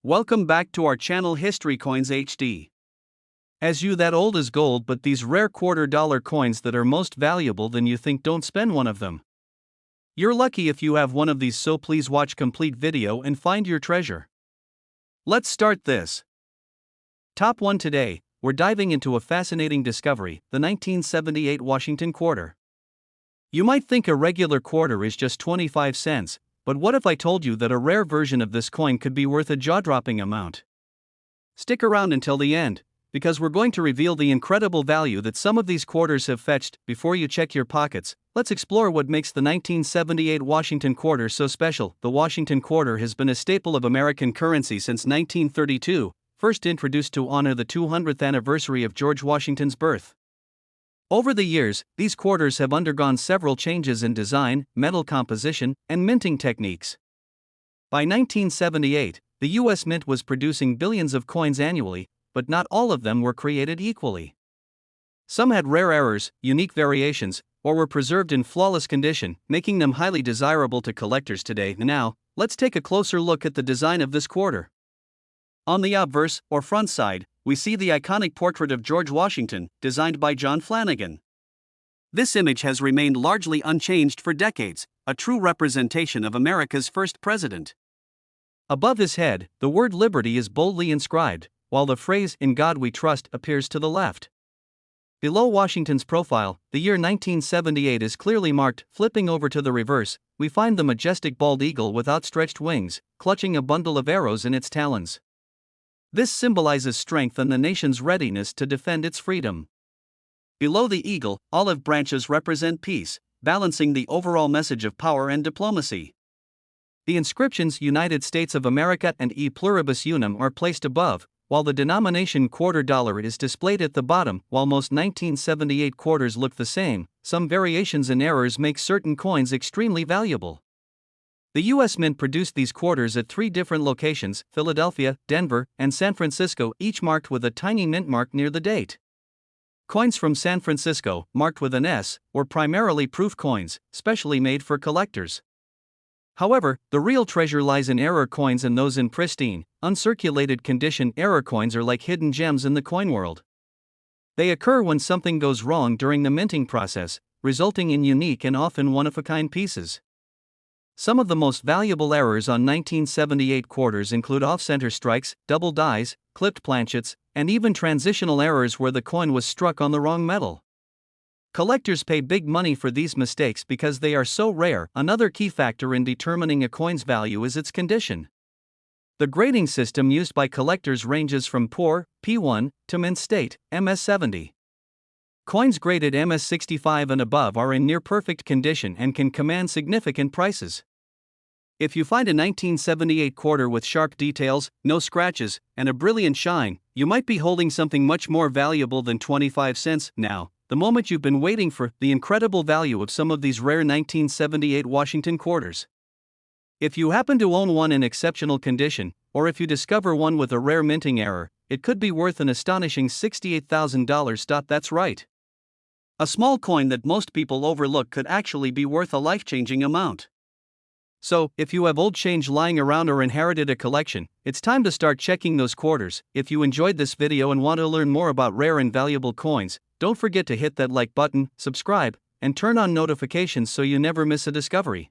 Welcome back to our channel History Coins HD. As you that old is gold, but these rare $quarter coins that are most valuable than you think, don't spend one of them. You're lucky if you have one of these, so please watch complete video and find your treasure. Let's start this. Top 1 today, we're diving into a fascinating discovery, the 1978 Washington quarter. You might think a regular quarter is just 25 cents, but what if I told you that a rare version of this coin could be worth a jaw-dropping amount? Stick around until the end, because we're going to reveal the incredible value that some of these quarters have fetched. Before you check your pockets, let's explore what makes the 1978 Washington quarter so special. The Washington quarter has been a staple of American currency since 1932, first introduced to honor the 200th anniversary of George Washington's birth. Over the years, these quarters have undergone several changes in design, metal composition, and minting techniques. By 1978, the U.S. Mint was producing billions of coins annually, but not all of them were created equally. Some had rare errors, unique variations, or were preserved in flawless condition, making them highly desirable to collectors today. Now, let's take a closer look at the design of this quarter. On the obverse, or front side, we see the iconic portrait of George Washington, designed by John Flanagan. This image has remained largely unchanged for decades, a true representation of America's first president. Above his head, the word Liberty is boldly inscribed, while the phrase "In God We Trust" appears to the left. Below Washington's profile, the year 1978 is clearly marked. Flipping over to the reverse, we find the majestic bald eagle with outstretched wings, clutching a bundle of arrows in its talons. This symbolizes strength and the nation's readiness to defend its freedom. Below the eagle, olive branches represent peace, balancing the overall message of power and diplomacy. The inscriptions "United States of America" and "E Pluribus Unum" are placed above, while the denomination quarter dollar is displayed at the bottom. While most 1978 quarters look the same, some variations and errors make certain coins extremely valuable. The U.S. Mint produced these quarters at 3 different locations: Philadelphia, Denver, and San Francisco, each marked with a tiny mint mark near the date. Coins from San Francisco, marked with an S, were primarily proof coins, specially made for collectors. However, the real treasure lies in error coins and those in pristine, uncirculated condition. Error coins are like hidden gems in the coin world. They occur when something goes wrong during the minting process, resulting in unique and often one-of-a-kind pieces. Some of the most valuable errors on 1978 quarters include off-center strikes, double dies, clipped planchets, and even transitional errors where the coin was struck on the wrong metal. Collectors pay big money for these mistakes because they are so rare. Another key factor in determining a coin's value is its condition. The grading system used by collectors ranges from poor, P1, to mint state, MS70. Coins graded MS65 and above are in near-perfect condition and can command significant prices. If you find a 1978 quarter with sharp details, no scratches, and a brilliant shine, you might be holding something much more valuable than 25 cents. Now, the moment you've been waiting for: the incredible value of some of these rare 1978 Washington quarters. If you happen to own one in exceptional condition, or if you discover one with a rare minting error, it could be worth an astonishing $68,000. That's right. A small coin that most people overlook could actually be worth a life-changing amount. So, if you have old change lying around or inherited a collection, it's time to start checking those quarters. If you enjoyed this video and want to learn more about rare and valuable coins, don't forget to hit that like button, subscribe, and turn on notifications so you never miss a discovery.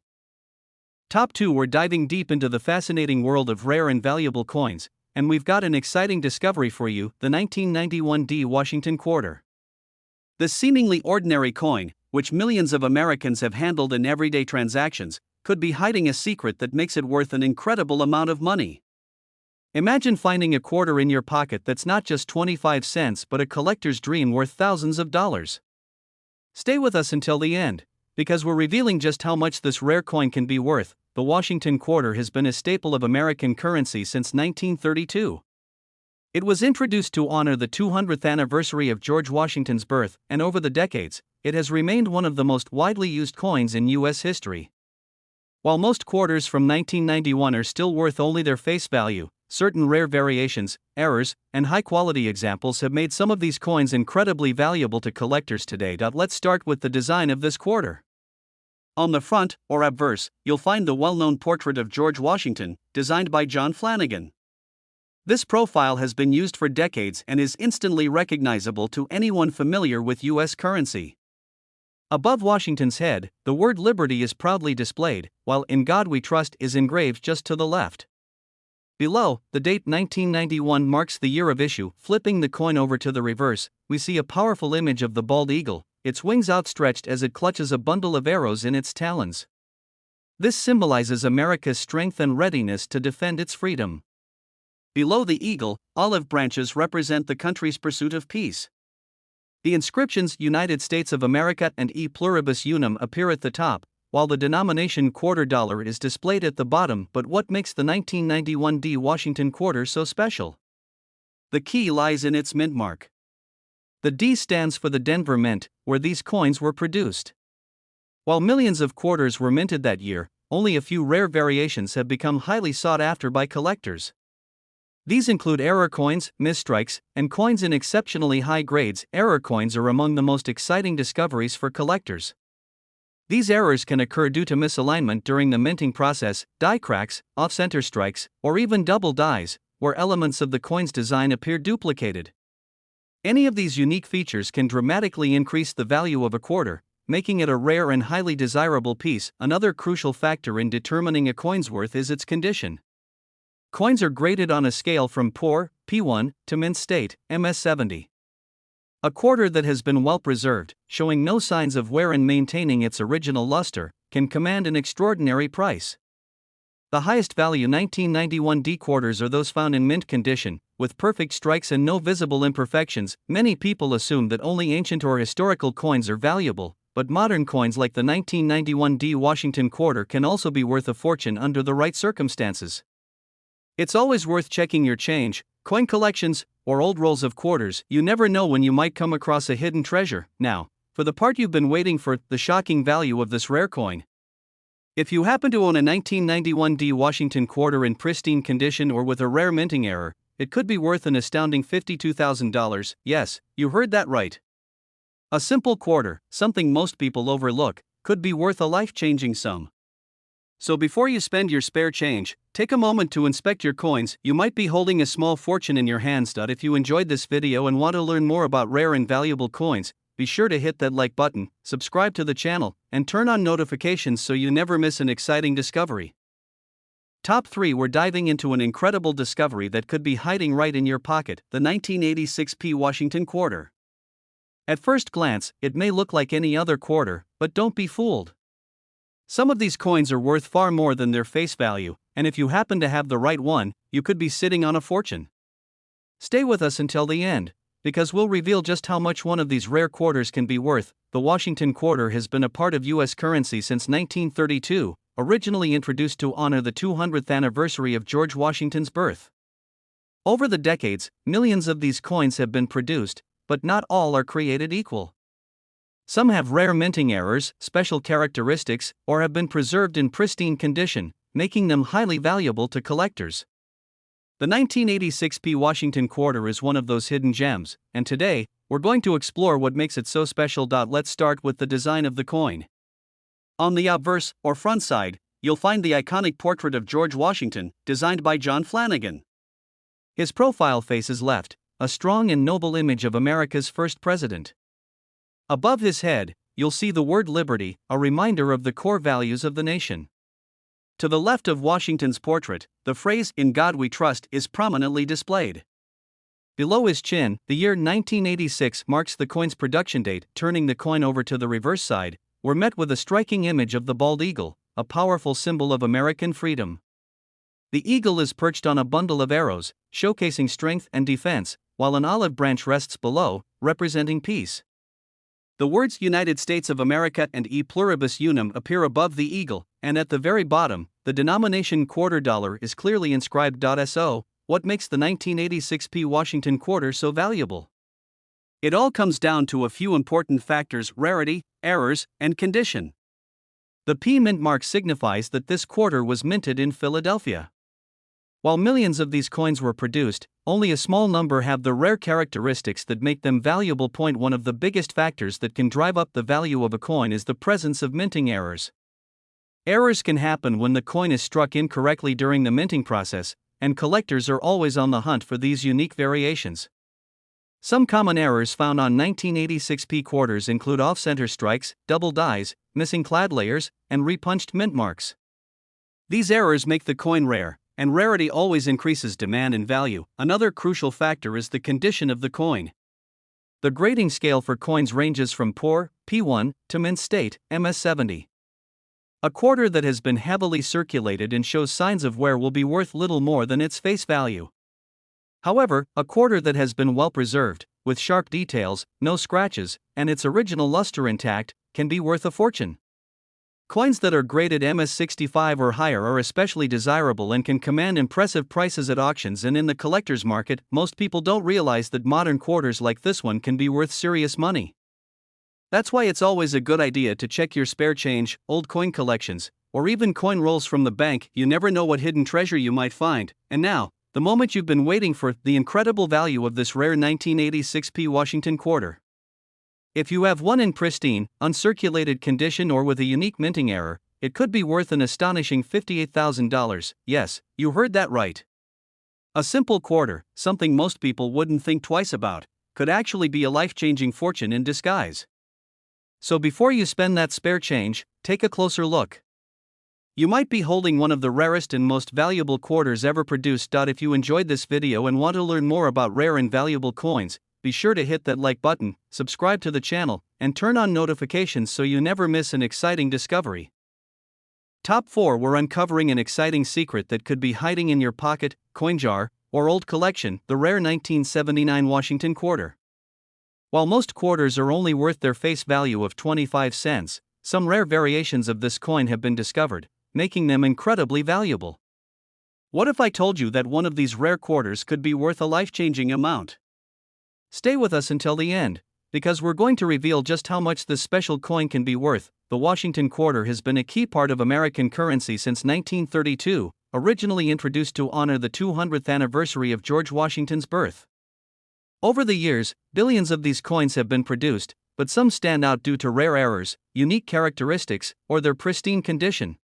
Top 2, we're diving deep into the fascinating world of rare and valuable coins, and we've got an exciting discovery for you: the 1991 D Washington quarter. This seemingly ordinary coin, which millions of Americans have handled in everyday transactions, could be hiding a secret that makes it worth an incredible amount of money. Imagine finding a quarter in your pocket that's not just 25 cents but a collector's dream worth thousands of dollars. Stay with us until the end, because we're revealing just how much this rare coin can be worth. The Washington quarter has been a staple of American currency since 1932. It was introduced to honor the 200th anniversary of George Washington's birth, and over the decades, it has remained one of the most widely used coins in U.S. history. While most quarters from 1991 are still worth only their face value, certain rare variations, errors, and high-quality examples have made some of these coins incredibly valuable to collectors today. Let's start with the design of this quarter. On the front, or obverse, you'll find the well-known portrait of George Washington, designed by John Flanagan. This profile has been used for decades and is instantly recognizable to anyone familiar with U.S. currency. Above Washington's head, the word Liberty is proudly displayed, while In God We Trust is engraved just to the left. Below, the date 1991 marks the year of issue. Flipping the coin over to the reverse, we see a powerful image of the bald eagle, its wings outstretched as it clutches a bundle of arrows in its talons. This symbolizes America's strength and readiness to defend its freedom. Below the eagle, olive branches represent the country's pursuit of peace. The inscriptions United States of America and E Pluribus Unum appear at the top, while the denomination quarter dollar is displayed at the bottom. But what makes the 1991 D Washington quarter so special? The key lies in its mint mark. The D stands for the Denver Mint, where these coins were produced. While millions of quarters were minted that year, only a few rare variations have become highly sought after by collectors. These include error coins, misstrikes, and coins in exceptionally high grades. Error coins are among the most exciting discoveries for collectors. These errors can occur due to misalignment during the minting process, die cracks, off-center strikes, or even double dies, where elements of the coin's design appear duplicated. Any of these unique features can dramatically increase the value of a quarter, making it a rare and highly desirable piece. Another crucial factor in determining a coin's worth is its condition. Coins are graded on a scale from poor, P1, to mint state, MS70. A quarter that has been well preserved, showing no signs of wear and maintaining its original luster, can command an extraordinary price. The highest value 1991 D quarters are those found in mint condition, with perfect strikes and no visible imperfections. Many people assume that only ancient or historical coins are valuable, but modern coins like the 1991 D Washington quarter can also be worth a fortune under the right circumstances. It's always worth checking your change, coin collections, or old rolls of quarters. You never know when you might come across a hidden treasure. Now, for the part you've been waiting for, the shocking value of this rare coin. If you happen to own a 1991 D Washington quarter in pristine condition or with a rare minting error, it could be worth an astounding $52,000. Yes, you heard that right. A simple quarter, something most people overlook, could be worth a life-changing sum. So before you spend your spare change, take a moment to inspect your coins. You might be holding a small fortune in your hands. If you enjoyed this video and want to learn more about rare and valuable coins, be sure to hit that like button, subscribe to the channel, and turn on notifications so you never miss an exciting discovery. Top 3. We're diving into an incredible discovery that could be hiding right in your pocket, the 1986 P Washington quarter. At first glance, it may look like any other quarter, but don't be fooled. Some of these coins are worth far more than their face value, and if you happen to have the right one, you could be sitting on a fortune. Stay with us until the end, because we'll reveal just how much one of these rare quarters can be worth. The Washington quarter has been a part of U.S. currency since 1932, originally introduced to honor the 200th anniversary of George Washington's birth. Over the decades, millions of these coins have been produced, but not all are created equal. Some have rare minting errors, special characteristics, or have been preserved in pristine condition, making them highly valuable to collectors. The 1986 P Washington quarter is one of those hidden gems, and today, we're going to explore what makes it so special. Let's start with the design of the coin. On the obverse, or front side, you'll find the iconic portrait of George Washington, designed by John Flanagan. His profile faces left, a strong and noble image of America's first president. Above his head, you'll see the word Liberty, a reminder of the core values of the nation. To the left of Washington's portrait, the phrase, "In God We Trust," is prominently displayed. Below his chin, the year 1986 marks the coin's production date. Turning the coin over to the reverse side, we're met with a striking image of the bald eagle, a powerful symbol of American freedom. The eagle is perched on a bundle of arrows, showcasing strength and defense, while an olive branch rests below, representing peace. The words United States of America and E Pluribus Unum appear above the eagle, and at the very bottom, the denomination quarter dollar is clearly inscribed. So, what makes the 1986 P Washington quarter so valuable? It all comes down to a few important factors: rarity, errors, and condition. The P mint mark signifies that this quarter was minted in Philadelphia. While millions of these coins were produced, only a small number have the rare characteristics that make them valuable. One of the biggest factors that can drive up the value of a coin is the presence of minting errors. Errors can happen when the coin is struck incorrectly during the minting process, and collectors are always on the hunt for these unique variations. Some common errors found on 1986p quarters include off-center strikes, double dies, missing clad layers, and repunched mint marks. These errors make the coin rare, and rarity always increases demand and value. Another crucial factor is the condition of the coin. The grading scale for coins ranges from poor, P1, to mint state, MS70. A quarter that has been heavily circulated and shows signs of wear will be worth little more than its face value. However, a quarter that has been well preserved, with sharp details, no scratches, and its original luster intact, can be worth a fortune. Coins that are graded MS65 or higher are especially desirable and can command impressive prices at auctions and in the collector's market. Most people don't realize that modern quarters like this one can be worth serious money. That's why it's always a good idea to check your spare change, old coin collections, or even coin rolls from the bank. You never know what hidden treasure you might find. And now, the moment you've been waiting for, the incredible value of this rare 1986p Washington quarter. If you have one in pristine, uncirculated condition or with a unique minting error, it could be worth an astonishing $58,000. Yes, you heard that right. A simple quarter, something most people wouldn't think twice about, could actually be a life-changing fortune in disguise. So before you spend that spare change, take a closer look. You might be holding one of the rarest and most valuable quarters ever produced. If you enjoyed this video and want to learn more about rare and valuable coins, be sure to hit that like button, subscribe to the channel, and turn on notifications so you never miss an exciting discovery. Top 4. We're uncovering an exciting secret that could be hiding in your pocket, coin jar, or old collection: the rare 1979 Washington quarter. While most quarters are only worth their face value of 25 cents, some rare variations of this coin have been discovered, making them incredibly valuable. What if I told you that one of these rare quarters could be worth a life-changing amount? Stay with us until the end, because we're going to reveal just how much this special coin can be worth. The Washington quarter has been a key part of American currency since 1932, originally introduced to honor the 200th anniversary of George Washington's birth. Over the years, billions of these coins have been produced, but some stand out due to rare errors, unique characteristics, or their pristine condition.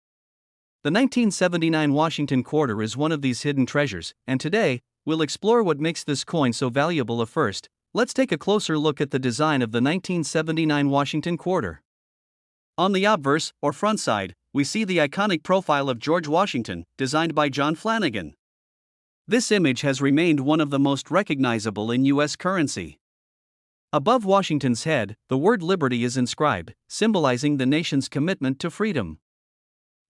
The 1979 Washington quarter is one of these hidden treasures, and today, we'll explore what makes this coin so valuable. First, let's take a closer look at the design of the 1979 Washington quarter. On the obverse, or front side, we see the iconic profile of George Washington, designed by John Flanagan. This image has remained one of the most recognizable in U.S. currency. Above Washington's head, the word Liberty is inscribed, symbolizing the nation's commitment to freedom.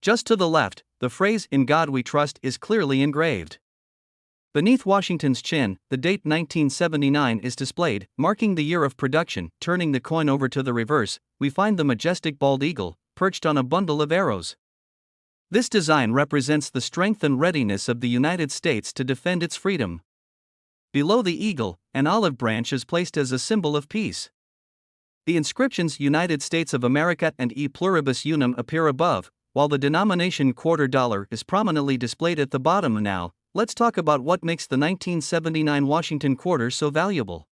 Just to the left, the phrase "In God We Trust" is clearly engraved. Beneath Washington's chin, the date 1979 is displayed, marking the year of production. Turning the coin over to the reverse, we find the majestic bald eagle, perched on a bundle of arrows. This design represents the strength and readiness of the United States to defend its freedom. Below the eagle, an olive branch is placed as a symbol of peace. The inscriptions "United States of America" and "E Pluribus Unum" appear above, while the denomination quarter dollar is prominently displayed at the bottom. Now, let's talk about what makes the 1979 Washington quarter so valuable.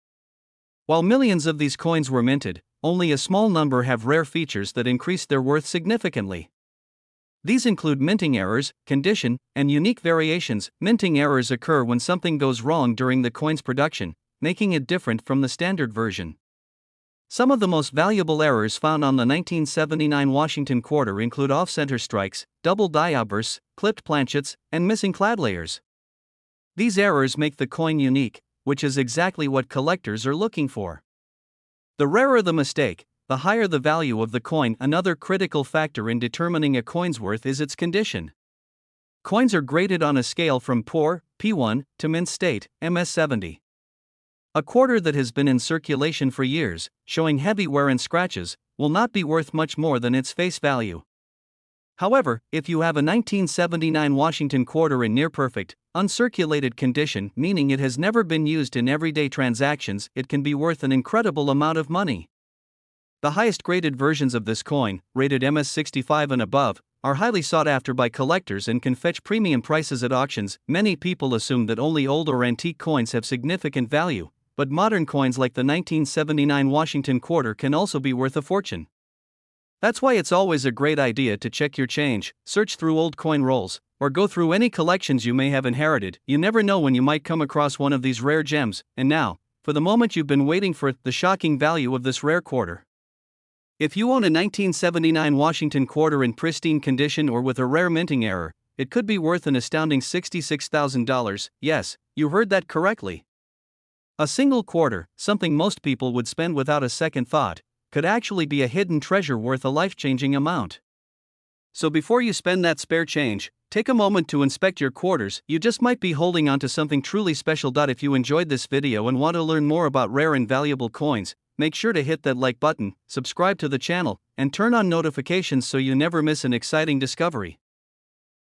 While millions of these coins were minted, only a small number have rare features that increase their worth significantly. These include minting errors, condition, and unique variations. Minting errors occur when something goes wrong during the coin's production, making it different from the standard version. Some of the most valuable errors found on the 1979 Washington quarter include off-center strikes, double die outbursts, clipped planchets, and missing clad layers. These errors make the coin unique, which is exactly what collectors are looking for. The rarer the mistake, the higher the value of the coin. Another critical factor in determining a coin's worth is its condition. Coins are graded on a scale from poor, P1, to mint state, MS70. A quarter that has been in circulation for years, showing heavy wear and scratches, will not be worth much more than its face value. However, if you have a 1979 Washington quarter in near-perfect, uncirculated condition, meaning it has never been used in everyday transactions, it can be worth an incredible amount of money. The highest graded versions of this coin, rated MS65 and above, are highly sought after by collectors and can fetch premium prices at auctions. Many people assume that only old or antique coins have significant value, but modern coins like the 1979 Washington quarter can also be worth a fortune. That's why it's always a great idea to check your change, search through old coin rolls, or go through any collections you may have inherited. You never know when you might come across one of these rare gems. And now, for the moment you've been waiting for, the shocking value of this rare quarter. If you own a 1979 Washington quarter in pristine condition or with a rare minting error, it could be worth an astounding $66,000. Yes, you heard that correctly. A single quarter, something most people would spend without a second thought, could actually be a hidden treasure worth a life-changing amount. So before you spend that spare change, take a moment to inspect your quarters. You just might be holding on to something truly special. If you enjoyed this video and want to learn more about rare and valuable coins, make sure to hit that like button, subscribe to the channel, and turn on notifications so you never miss an exciting discovery.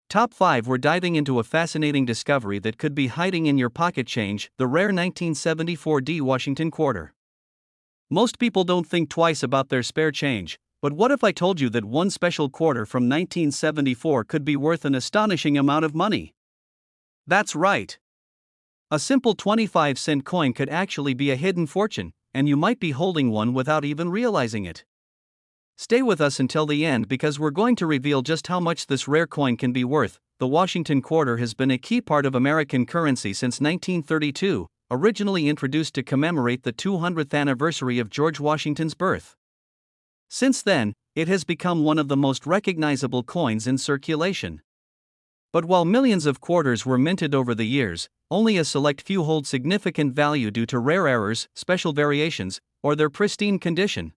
Top 5. We're diving into a fascinating discovery that could be hiding in your pocket change: the rare 1974 Washington quarter. Most people don't think twice about their spare change, but what if I told you that one special quarter from 1974 could be worth an astonishing amount of money? That's right. A simple 25-cent coin could actually be a hidden fortune, and you might be holding one without even realizing it. Stay with us until the end because we're going to reveal just how much this rare coin can be worth. The Washington quarter has been a key part of American currency since 1932, originally introduced to commemorate the 200th anniversary of George Washington's birth. Since then, it has become one of the most recognizable coins in circulation. But while millions of quarters were minted over the years, only a select few hold significant value due to rare errors, special variations, or their pristine condition.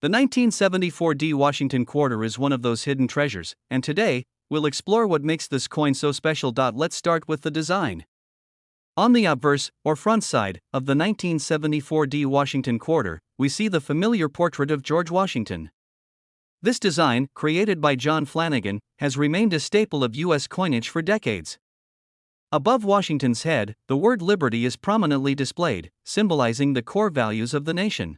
The 1974 Washington quarter is one of those hidden treasures, and today, we'll explore what makes this coin so special. Let's start with the design. On the obverse, or front side, of the 1974 Washington quarter, we see the familiar portrait of George Washington. This design, created by John Flanagan, has remained a staple of U.S. coinage for decades. Above Washington's head, the word liberty is prominently displayed, symbolizing the core values of the nation.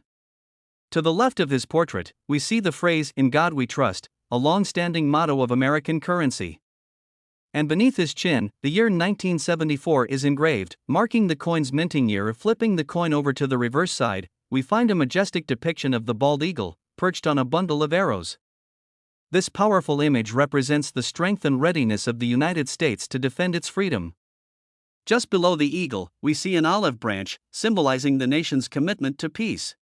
To the left of his portrait, we see the phrase, "In God We Trust," a long-standing motto of American currency. And beneath his chin, the year 1974 is engraved, marking the coin's minting year. Flipping the coin over to the reverse side, we find a majestic depiction of the bald eagle, perched on a bundle of arrows. This powerful image represents the strength and readiness of the United States to defend its freedom. Just below the eagle, we see an olive branch, symbolizing the nation's commitment to peace.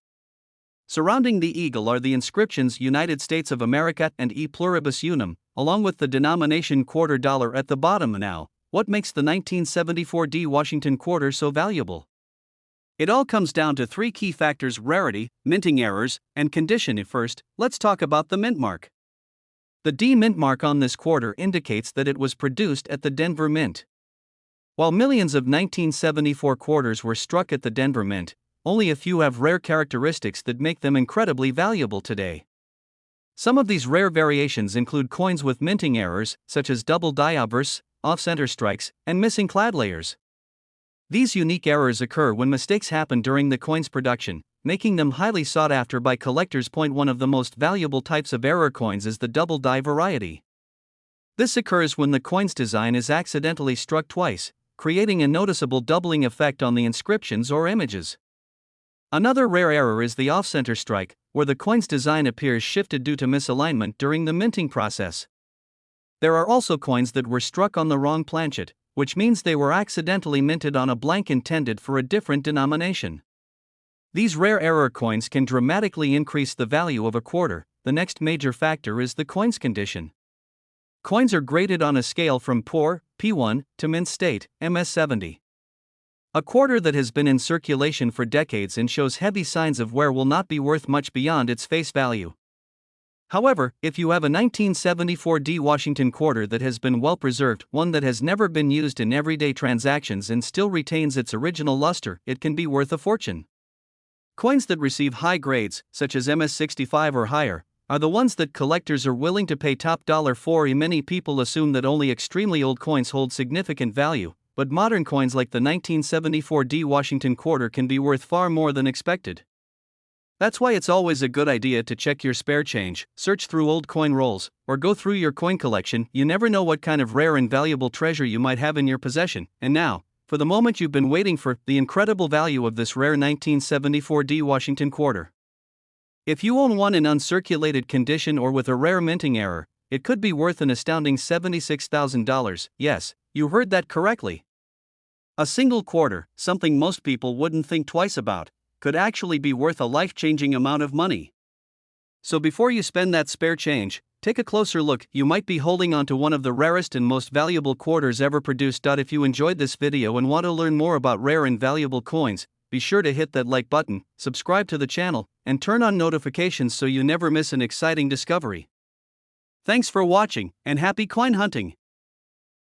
Surrounding the eagle are the inscriptions "United States of America" and "E Pluribus Unum," along with the denomination quarter dollar at the bottom. Now, what makes the 1974 Washington quarter so valuable? It all comes down to three key factors: rarity, minting errors, and condition. First, let's talk about the mint mark. The D mint mark on this quarter indicates that it was produced at the Denver Mint. While millions of 1974 quarters were struck at the Denver Mint, only a few have rare characteristics that make them incredibly valuable today. Some of these rare variations include coins with minting errors, such as double die obverse, off-center strikes, and missing clad layers. These unique errors occur when mistakes happen during the coin's production, making them highly sought after by collectors. One of the most valuable types of error coins is the double die variety. This occurs when the coin's design is accidentally struck twice, creating a noticeable doubling effect on the inscriptions or images. Another rare error is the off-center strike, where the coin's design appears shifted due to misalignment during the minting process. There are also coins that were struck on the wrong planchet, which means they were accidentally minted on a blank intended for a different denomination. These rare error coins can dramatically increase the value of a quarter. The next major factor is the coin's condition. Coins are graded on a scale from poor, P1, to mint state, MS70. A quarter that has been in circulation for decades and shows heavy signs of wear will not be worth much beyond its face value. However, if you have a 1974 Washington quarter that has been well preserved, one that has never been used in everyday transactions and still retains its original luster, it can be worth a fortune. Coins that receive high grades, such as MS65 or higher, are the ones that collectors are willing to pay top dollar for. Many people assume that only extremely old coins hold significant value, but modern coins like the 1974 Washington quarter can be worth far more than expected. That's why it's always a good idea to check your spare change, search through old coin rolls, or go through your coin collection. You never know what kind of rare and valuable treasure you might have in your possession. And now, for the moment you've been waiting for, the incredible value of this rare 1974 Washington quarter. If you own one in uncirculated condition or with a rare minting error, it could be worth an astounding $76,000. Yes, you heard that correctly. A single quarter, something most people wouldn't think twice about, could actually be worth a life-changing amount of money. So before you spend that spare change, take a closer look. You might be holding on to one of the rarest and most valuable quarters ever produced. If you enjoyed this video and want to learn more about rare and valuable coins, be sure to hit that like button, subscribe to the channel, and turn on notifications so you never miss an exciting discovery. Thanks for watching, and happy coin hunting!